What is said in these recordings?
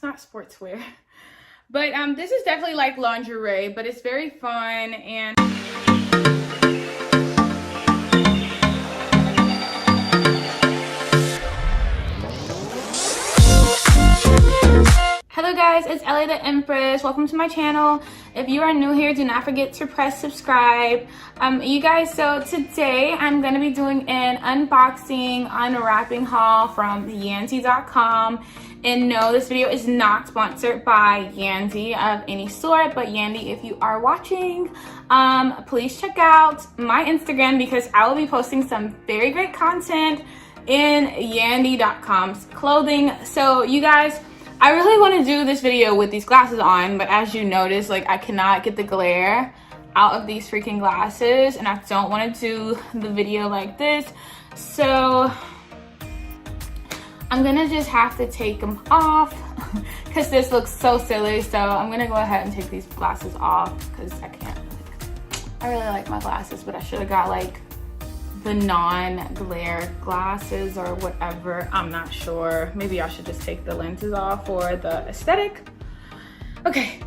not sportswear. But this is definitely like lingerie, but it's very fun. And hello guys, it's Ellie the Empress. Welcome to my channel. If you are new here, do not forget to press subscribe. You guys, so today I'm going to be doing an unboxing, unwrapping haul from Yandy.com. And no, this video is not sponsored by Yandy of any sort, but Yandy, if you are watching, please check out my Instagram because I will be posting some very great content in Yandy.com's clothing. So you guys, I really want to do this video with these glasses on, but as you notice, like, I cannot get the glare out of these freaking glasses, and I don't want to do the video like this, so I'm gonna just have to take them off because this looks so silly. So I'm gonna go ahead and take these glasses off because I can't, I really like my glasses, but I should have got like the non-glare glasses or whatever. I'm not sure. Maybe I should just take the lenses off for the aesthetic. Okay,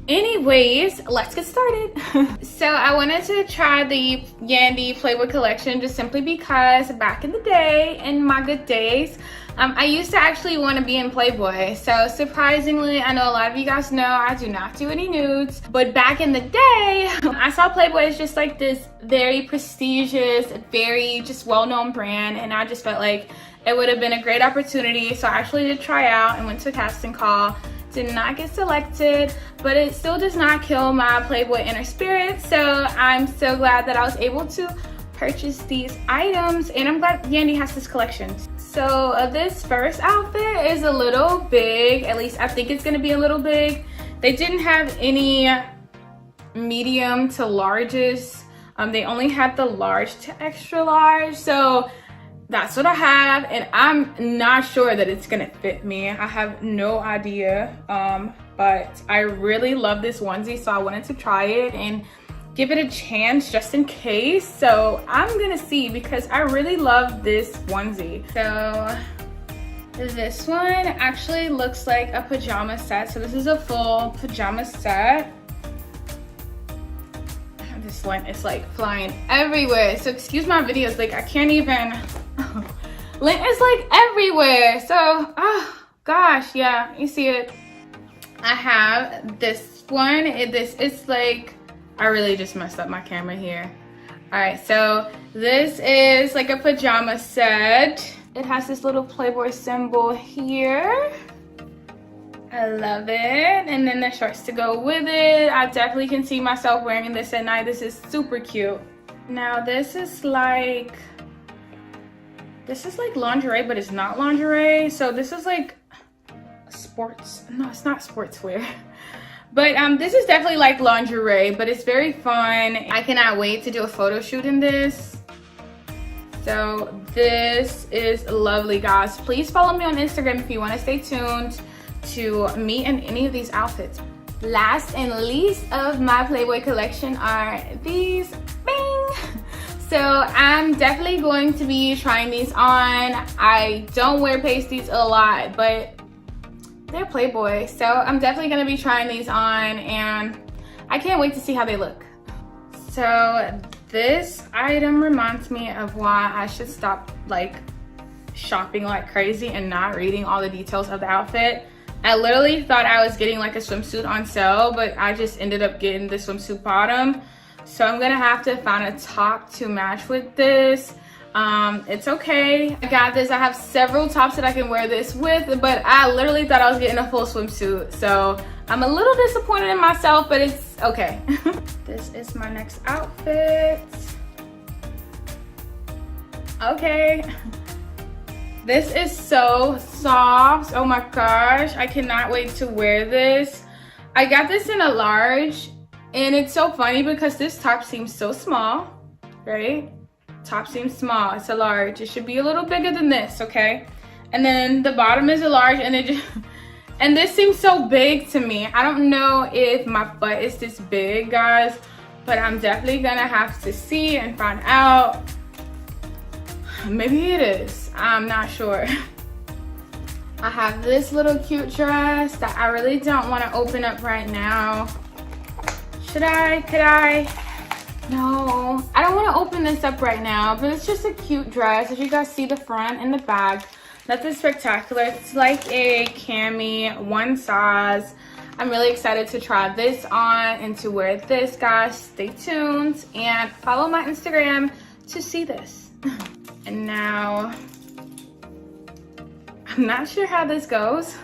anyways, let's get started. So I wanted to try the Yandy Playboy collection just simply because back in the day, in my good days, I used to actually want to be in Playboy. So surprisingly, I know a lot of you guys know I do not do any nudes, but back in the day, I saw Playboy as just like this very prestigious, very just well-known brand, and I just felt like it would have been a great opportunity. So I actually did try out and went to a casting call. Did not get selected, but it still does not kill my Playboy inner spirit. So I'm so glad that I was able to purchase these items, and I'm glad Yandy has this collection. So this first outfit is a little big, at least I think it's gonna be a little big. They didn't have any medium to larges. They only had the large to extra large. So that's what I have, and I'm not sure that it's gonna fit me. I have no idea, but I really love this onesie, so I wanted to try it and give it a chance just in case. So I'm gonna see because I really love this onesie. So this one actually looks like a pajama set. So this is a full pajama set. This one is like flying everywhere. So excuse my videos, like I can't even, lint is like everywhere. So, oh gosh, yeah, you see it. I have this one. This is like, I really just messed up my camera here. All right, so this is like a pajama set. It has this little Playboy symbol here. I love it. And then the shorts to go with it. I definitely can see myself wearing this at night. This is super cute. Now this is like lingerie, but it's not lingerie. So this is like sports, no, it's not sportswear. But this is definitely like lingerie, but it's very fun. I cannot wait to do a photo shoot in this. So this is lovely, guys. Please follow me on Instagram if you want to stay tuned to me in any of these outfits. Last and least of my Playboy collection are these. Bing! So I'm definitely going to be trying these on. I don't wear pasties a lot, but they're Playboy, so I'm definitely gonna be trying these on, and I can't wait to see how they look. So this item reminds me of why I should stop like shopping like crazy and not reading all the details of the outfit. I literally thought I was getting like a swimsuit on sale, but I just ended up getting the swimsuit bottom. So I'm gonna have to find a top to match with this. It's okay, I got this. I have several tops that I can wear this with, but I literally thought I was getting a full swimsuit, so I'm a little disappointed in myself, but it's okay. This is my next outfit. Okay, this is so soft. Oh my gosh, I cannot wait to wear this. I got this in a large, and it's so funny because this top seems so small, right? Top seems small, it's a large. It should be a little bigger than this, okay? And then the bottom is a large, and it just, and this seems so big to me. I don't know if my butt is this big, guys, but I'm definitely gonna have to see and find out. Maybe it is, I'm not sure. I have this little cute dress that I really don't want to open up right now. Should I? Could I? No, I don't want to open this up right now, but it's just a cute dress. As you guys see, the front and the back, nothing spectacular. It's like a cami, one size. I'm really excited to try this on and to wear this, guys. Stay tuned and follow my Instagram to see this. And now, I'm not sure how this goes.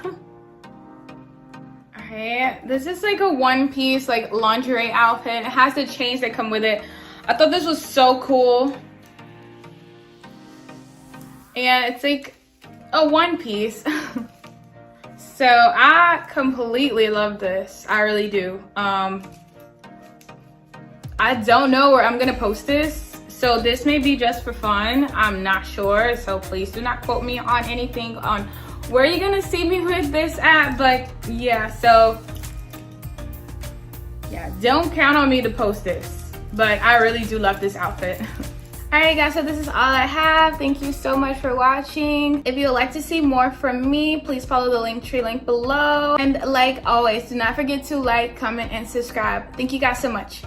Alright, this is like a one-piece like lingerie outfit. It has the chains that come with it. I thought this was so cool. And it's like a one-piece. So I completely love this. I really do. I don't know where I'm gonna post this, so this may be just for fun. I'm not sure, so please do not quote me on anything on where you're gonna see me with this at. But yeah, so yeah, don't count on me to post this, but I really do love this outfit. Alright guys, so this is all I have. Thank you so much for watching. If you would like to see more from me, please follow the Linktree link below. And like always, do not forget to like, comment, and subscribe. Thank you guys so much.